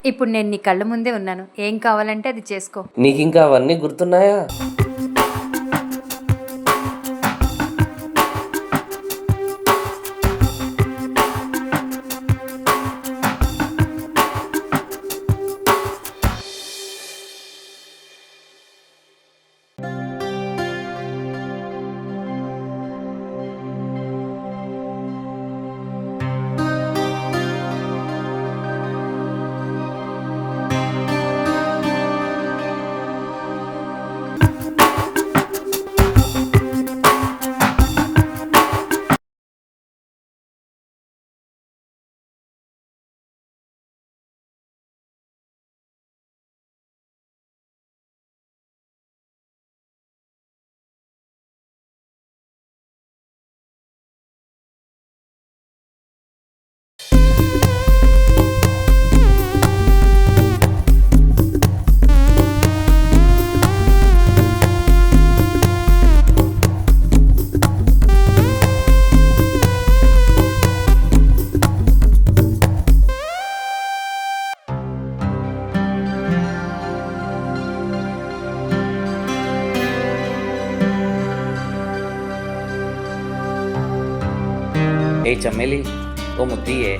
ఇప్పుడు నేను నీ కళ్ళ ముందే ఉన్నాను. ఏం కావాలంటే అది చేసుకో. నీకింకా అవన్నీ గుర్తున్నాయా? ఏ చమ్మేలి, ఓ ముద్దియే.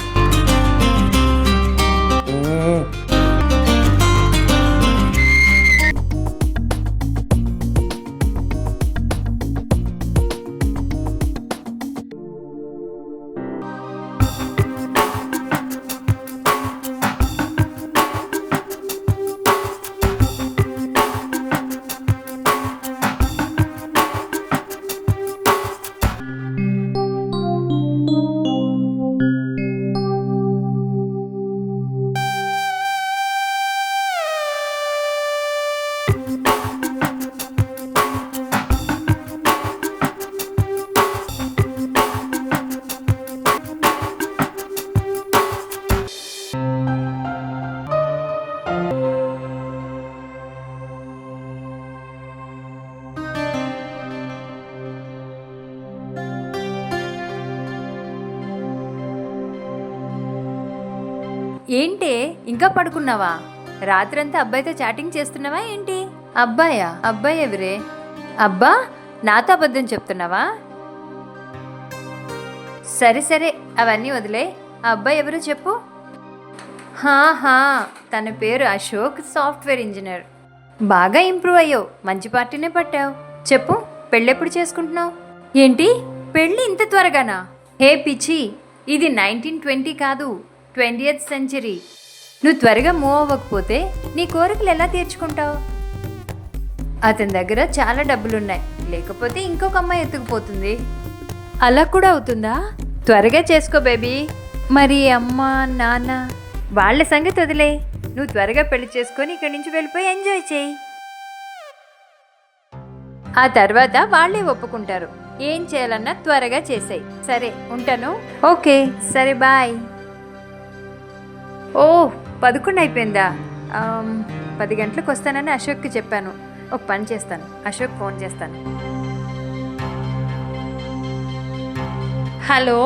ఏంటే ఇంకా పడుకున్నావా? రాత్రంతా అబ్బాయితో చాటింగ్ చేస్తున్నావా ఏంటి? అబ్బాయా? అబ్బాయి ఎవరే? అబ్బా, నాతో అబద్ధం చెప్తున్నావా? సరే సరే, అవన్నీ వదిలే. ఆ అబ్బాయి ఎవరో చెప్పు. హా, తన పేరు అశోక్, సాఫ్ట్వేర్ ఇంజనీర్. బాగా ఇంప్రూవ్ అయ్యావు, మంచి పార్టీనే పట్టావు. చెప్పు, పెళ్ళెప్పుడు చేసుకుంటున్నావు? ఏంటి, పెళ్ళి ఇంత త్వరగానా? హే పిచ్చి, ఇది 1920 కాదు, 20th సెంచరీ. నువ్వు త్వరగా మూవ్ అవ్వకపోతే నీ కోరికలు ఎలా తీర్చుకుంటావు? అతని దగ్గర చాలా డబ్బులున్నాయి, లేకపోతే ఇంకొక అమ్మాయి ఎత్తుకుపోతుంది. అలా కూడా అవుతుందా? త్వరగా చేసుకో బేబీ. మరి అమ్మ నాన్న వాళ్ళ సంగతి వదిలే. నువ్వు త్వరగా పెళ్లి చేసుకొని ఇక్కడి నుంచి వెళ్ళిపోయి ఎంజాయ్ చేయి. ఆ తర్వాత వాళ్ళే ఒప్పుకుంటారు. ఏం చేయాలన్నా త్వరగా చేసేయి. సరే, ఉంటాను. ఓకే, సరే, బాయ్. ఓ, 11 అయిపోయిందా? 10 గంటలకు వస్తానని అశోక్కి చెప్పాను. ఒక పని చేస్తాను, అశోక్ ఫోన్ చేస్తాను. Hello,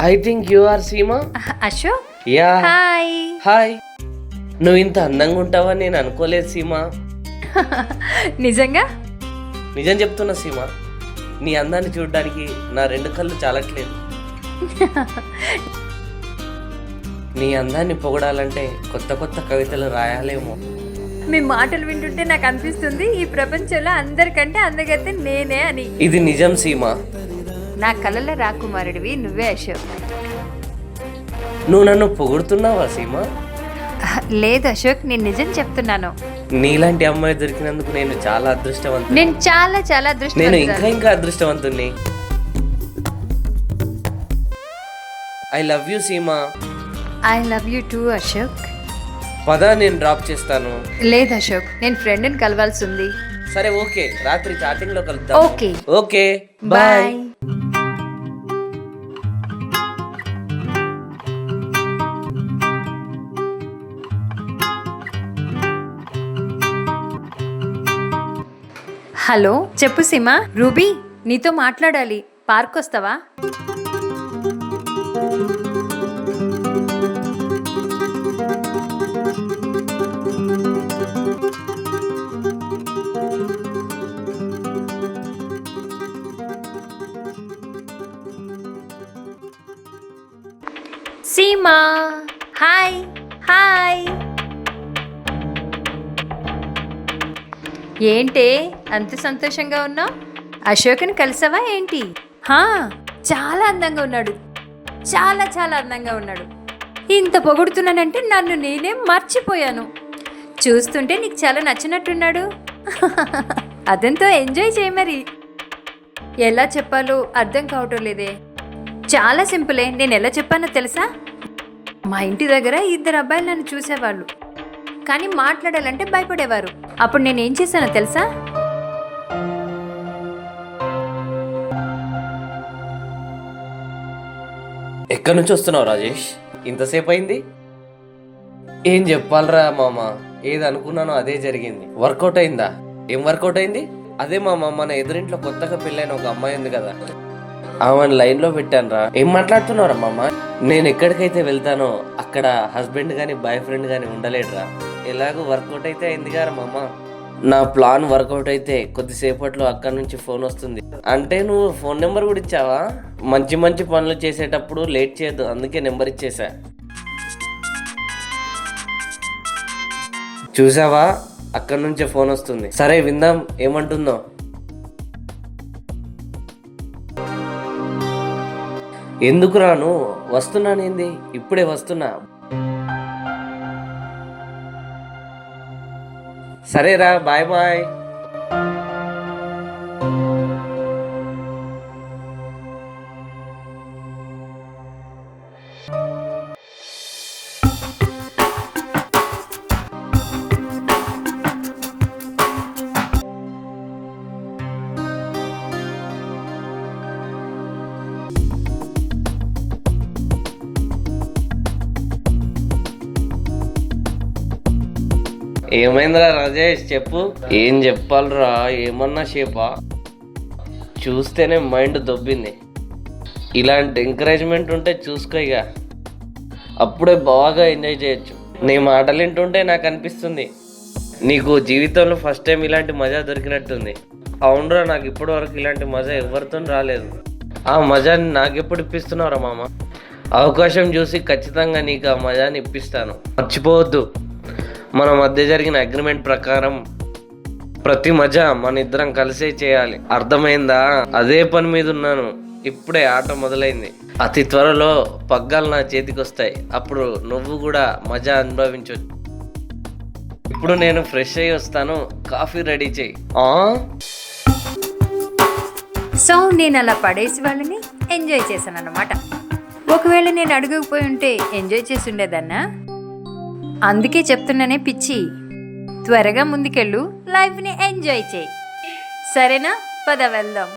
I think you are Seema. Ashok. Yeah, hi. Hi. నువ్వు ఇంత అందంగా ఉంటావని నేను అనుకోలేదు సీమా. నిజంగా? నిజం చెప్తున్నా సీమా, నీ అందాన్ని చూడడానికి నా 2 కళ్ళు చాలట్లేదు. నీ అందాన్ని పొగడాలంటే కొత్త కొత్త కవితలు రాయాలేమో. మీ మాటలు వింటుంటే నాకు అనిపిస్తుంది ఈ ప్రపంచంలో అందరికంటే అందగతే నేనే అని. ఇది నిజం సీమా. నా కలల రాకుమారుడివి నువ్వే అశోక్. నువ్వు నన్ను పొగుడుతున్నావా సీమా? లేదు అశోక్, నేను నిజం చెప్తున్నాను. నీలాంటి అమ్మాయి దొరికినందుకు నేను చాలా అదృష్టవంతుని. నేను చాలా చాలా నేను ఇంకా అదృష్టవంతుని. I love you Seema. I love you too Ashok. పద, నేను డ్రాప్ చేస్తాను. లేదు అశోక్, నేను ఫ్రెండ్ని కలవాల్సి ఉంది. సరే ఓకే, రాత్రి చాటింగ్ లో కలుద్దాం. Okay okay, bye. Bye. Hello, చెప్పు సీమా. రూబీ, నీతో మాట్లాడాలి. పార్క్ వస్తావా? Seema, hi hi. ఏంటే అంత సంతోషంగా ఉన్నావు? అశోక్ని కలిసావా ఏంటి? హా, చాలా అందంగా ఉన్నాడు. చాలా చాలా అందంగా ఉన్నాడు. ఇంత పొగుడుతున్నానంటే నన్ను నేనే మర్చిపోయాను. చూస్తుంటే నీకు చాలా నచ్చినట్టున్నాడు. అదంతా ఎంజాయ్ చేయి మరి. ఎలా చెప్పాలో అర్థం కావటం లేదే. చాలా సింపులే. నేను ఎలా చెప్పానో తెలుసా? మా ఇంటి దగ్గర 2 అబ్బాయిలు నన్ను చూసేవాళ్ళు, కానీ మాట్లాడాలంటే భయపడేవారు. అప్పుడు నేను ఏం చేశానో తెలుసా? ఎక్కడి నుంచి వస్తున్నావు రాజేష్? ఇంతసేపు అయింది. ఏం చెప్పాలరా మామ, ఏది అనుకున్నానో అదే జరిగింది. వర్కౌట్ అయిందా? ఏం వర్కౌట్ అయింది? అదే మామ, మన ఎదురింట్లో కొత్తగా పెళ్ళైన ఒక అమ్మాయి ఉంది కదా, ఆమెను లైన్ లో పెట్టాను రా. ఏం మాట్లాడుతున్నావురా మామ? నేను ఎక్కడికైతే వెళ్తానో అక్కడ హస్బెండ్ గాని బాయ్ ఫ్రెండ్ గాని ఉండలేడురా. ఎలాగో వర్కౌట్ అయితే అయింది గారా మామ. నా ప్లాన్ వర్కౌట్ అయితే కొద్దిసేపట్లో అక్కడ నుంచి ఫోన్ వస్తుంది. అంటే నువ్వు ఫోన్ నెంబర్ కూడా ఇచ్చావా? మంచి మంచి పనులు చేసేటప్పుడు లేట్ చేయొద్దు, అందుకే నెంబర్ ఇచ్చేసా. చూసావా, అక్కడ నుంచే ఫోన్ వస్తుంది. సరే విందాం ఏమంటుందో. ఎందుకు రాను? వస్తున్నానేంది, ఇప్పుడే వస్తున్నా. సరేరా, బాయ్ బాయ్. ఏమైందిరా రాజేష్, చెప్పు. ఏం చెప్పాలరా, ఏమన్నా షేపా? చూస్తేనే మైండ్ దొబ్బింది. ఇలాంటి ఎంకరేజ్మెంట్ ఉంటే చూసుకో ఇక, అప్పుడే బాగా ఎంజాయ్ చేయొచ్చు. నీ మాటలు వింటుంటే నాకు అనిపిస్తుంది నీకు జీవితంలో ఫస్ట్ టైం ఇలాంటి మజా దొరికినట్టుంది. అవునరా, నాకు ఇప్పటి వరకు ఇలాంటి మజా ఎవరితో రాలేదు. ఆ మజాని నాకెప్పుడు ఇప్పిస్తున్నావురా మామ? అవకాశం చూసి ఖచ్చితంగా నీకు ఆ మజాని ఇప్పిస్తాను. మర్చిపోవద్దు, మన మధ్య జరిగిన అగ్రిమెంట్ ప్రకారం ప్రతి మజా మన ఇద్దరం కలిసే చేయాలి, అర్థమైందా? అదే పని మీద ఉన్నాను. ఇప్పుడే ఆట మొదలైంది. అతి త్వరలో పగ్గాలు నా చేతికి వస్తాయి. అప్పుడు నువ్వు కూడా మజా అనుభవించవచ్చు. ఇప్పుడు నేను ఫ్రెష్ అయ్యి వస్తాను, కాఫీ రెడీ చేయి. సో నేను అలా పడేసి వాళ్ళని ఎంజాయ్ చేశాను అన్నమాట. ఒకవేళ నేను అడుగుపోయి ఉంటే ఎంజాయ్ చేసి ఉండేదన్నా. అందుకే చెప్తున్నానే పిచ్చి, త్వరగా ముందుకెళ్ళు, లైఫ్ని ఎంజాయ్ చేయి. సరేనా? పద వెళ్దాం.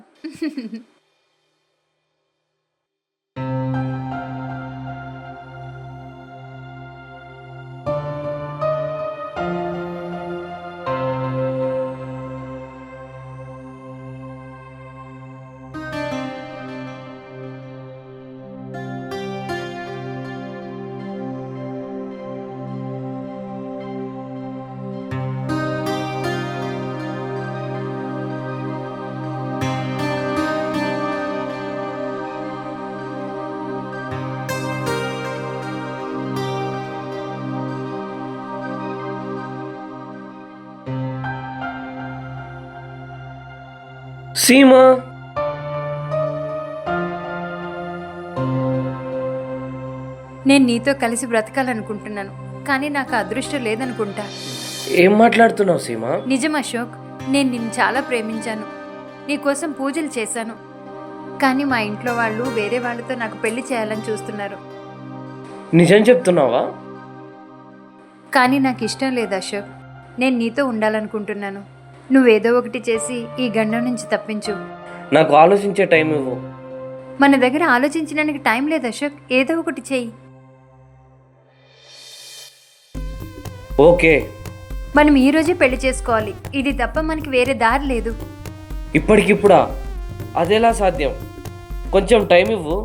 సీమా, నేను నీతో కలిసి బ్రతకాలనుకుంటున్నాను, కానీ నాకు అదృష్టం లేదనుకుంటా. ఏం మాట్లాడుతున్నావు సీమా? నిజం అశోక్, నేను నిన్ను చాలా ప్రేమించాను. నీకోసం పూజలు చేశాను, కానీ మా ఇంట్లో వాళ్ళు వేరే వాళ్ళతో నాకు పెళ్లి చేయాలని చూస్తున్నారు. నిజం చెప్తున్నావా? కానీ నాకు ఇష్టం లేదు అశోక్. నేను నీతో ఉండాలనుకుంటున్నాను. నువ్వేదో ఒకటి చేసి ఈ గండం నుంచి తప్పించు. నాకు ఆలోచించే టైం ఇవ్వు. మన దగ్గర ఆలోచించడానికి టైం లేదు అశోక్. ఏదో ఒకటి చెయ్యి. ఓకే. మనం ఈ రోజే పెళ్లి చేసుకోవాలి. ఇది తప్ప మనకి వేరే దారి లేదు. ఇప్పటికిప్పుడా? అదెలా సాధ్యం? కొంచెం టైం ఇవ్వు.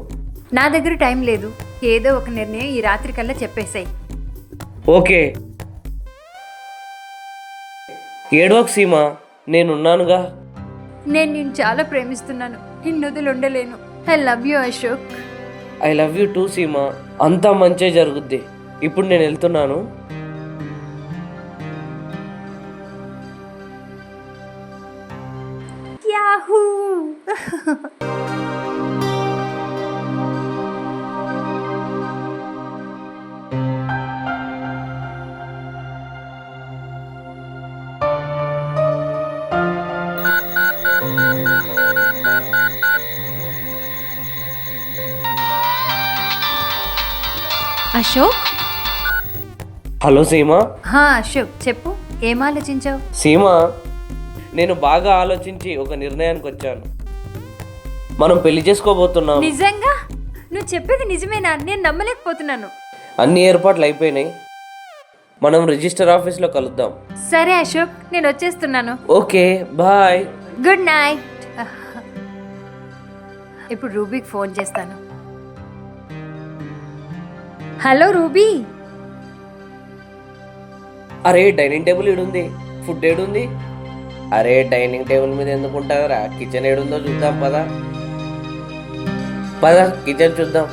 నా దగ్గర టైం లేదు. ఏదో ఒక నిర్ణయం ఈ రాత్రి కల్లా చెప్పేశాయి. ఓకే. ఏడవకు సీమా, నేనున్నానుగా. నేను నిన్ను చాలా ప్రేమిస్తున్నాను. నిన్ను వదిలి ఉండలేను. I love you Ashok. I love you two Seema. అంతా మంచే జరుగుద్ది. ఇప్పుడు నేను వెళ్తున్నాను. యాహూ. అశోక్. హలో సీమా. అశోక్ చెప్పు, ఏం ఆలోచించావు? సీమా, నేను బాగా ఆలోచించి ఒక నిర్ణయానికి వచ్చాను. మనం పెళ్లి చేసుకోబోతున్నాం. నిజంగా? నువ్వు చెప్పేది నిజమేనా? నేను నమ్మలేకపోతున్నాను. అన్ని ఏర్పాట్లు అయిపోయినాయి. మనం రిజిస్టర్ ఆఫీస్లో కలుద్దాం. సరే అశోక్, నేను వచ్చేస్తున్నాను. Okay, bye. Good night. ఇప్పుడు రూబీకి ఫోన్ చేస్తాను. Hello Ruby. అరే, డైనింగ్ టేబుల్ ఏడుంది? ఫుడ్ ఏడుంది? అరే, డైనింగ్ టేబుల్ మీద ఎందుకు ఉంటావురా? కిచెన్ ఏడుందో చూద్దాం. పద పద, కిచెన్ చూద్దాం.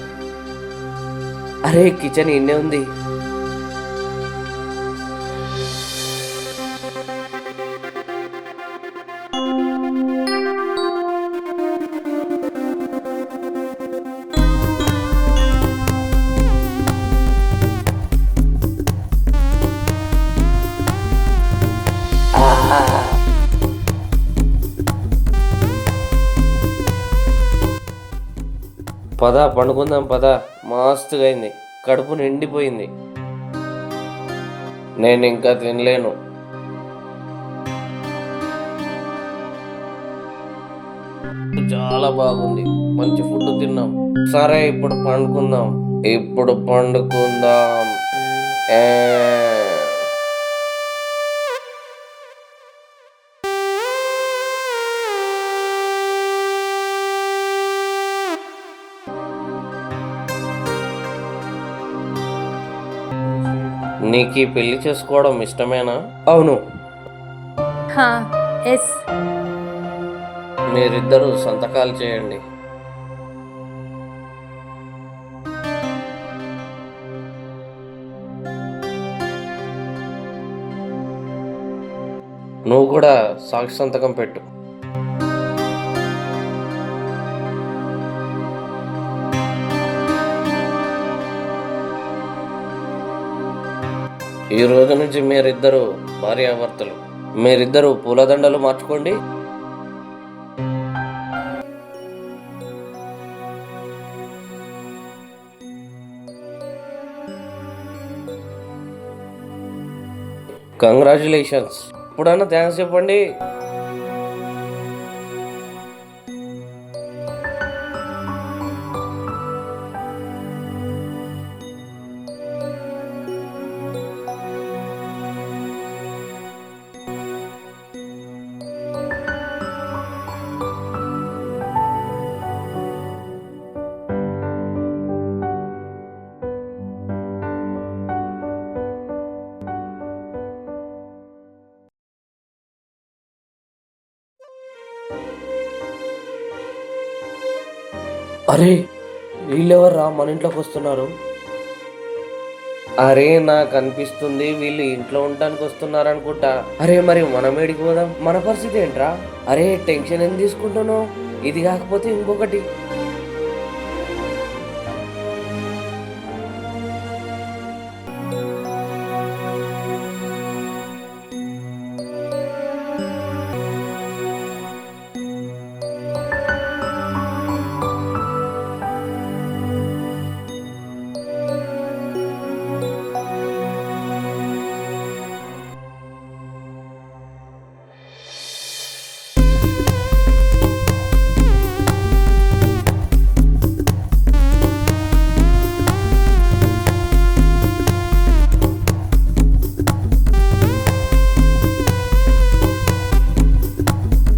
అరే, కిచెన్ ఇన్నే ఉంది. పద పండుకుందాం. పద, మస్తుగా అయింది. కడుపు నిండిపోయింది. నేను ఇంకా తినలేను. చాలా బాగుంది. మంచి ఫుడ్ తిన్నాం. సరే, ఇప్పుడు పండుకుందాం. ఇప్పుడు పండుకుందాం. నీకు ఈ పెళ్లి చేసుకోవడం ఇష్టమేనా? అవును. ఎస్. మీరిద్దరూ సంతకాలు చేయండి. నువ్వు కూడా సాక్షి సంతకం పెట్టు. ఈ రోజు నుంచి మీరిద్దరూ భార్యాభర్తలు. మీరిద్దరూ పూలదండలు మార్చుకోండి. కంగ్రాచులేషన్స్. ఇప్పుడన్నా థ్యాంక్స్ చెప్పండి. అరే, వీళ్ళెవర్రా మన ఇంట్లోకి వస్తున్నారు? అరే, నాకు అనిపిస్తుంది వీళ్ళు ఇంట్లో ఉండడానికి వస్తున్నారు అనుకుంటా. అరే, మరి మనం ఏడికి పోదాం? మన పరిస్థితి ఏంట్రా? అరే, టెన్షన్ ఏం తీసుకుంటున్నావు? ఇది కాకపోతే ఇంకొకటి.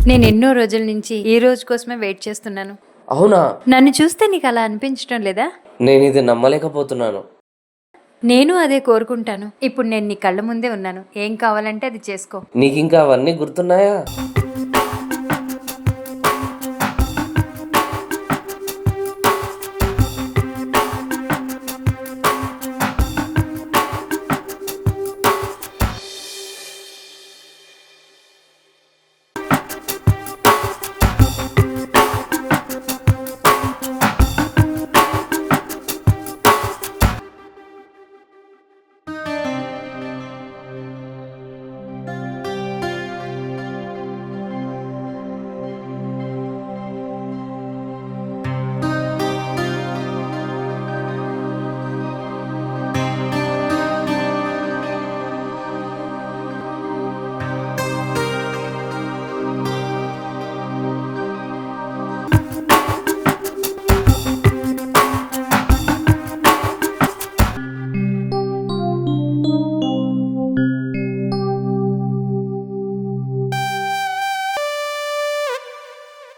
నేను ఎన్నో రోజుల నుంచి ఈ రోజు కోసమే వెయిట్ చేస్తున్నాను. అవునా? నన్ను చూస్తే నీకు అలా అనిపించడం లేదా? నేను ఇది నమ్మలేకపోతున్నాను. నేను అదే కోరుకుంటాను. ఇప్పుడు నేను నీ కళ్ళ ముందే ఉన్నాను. ఏం కావాలంటే అది చేసుకో. నీకు ఇంకా అవన్నీ గుర్తున్నాయా?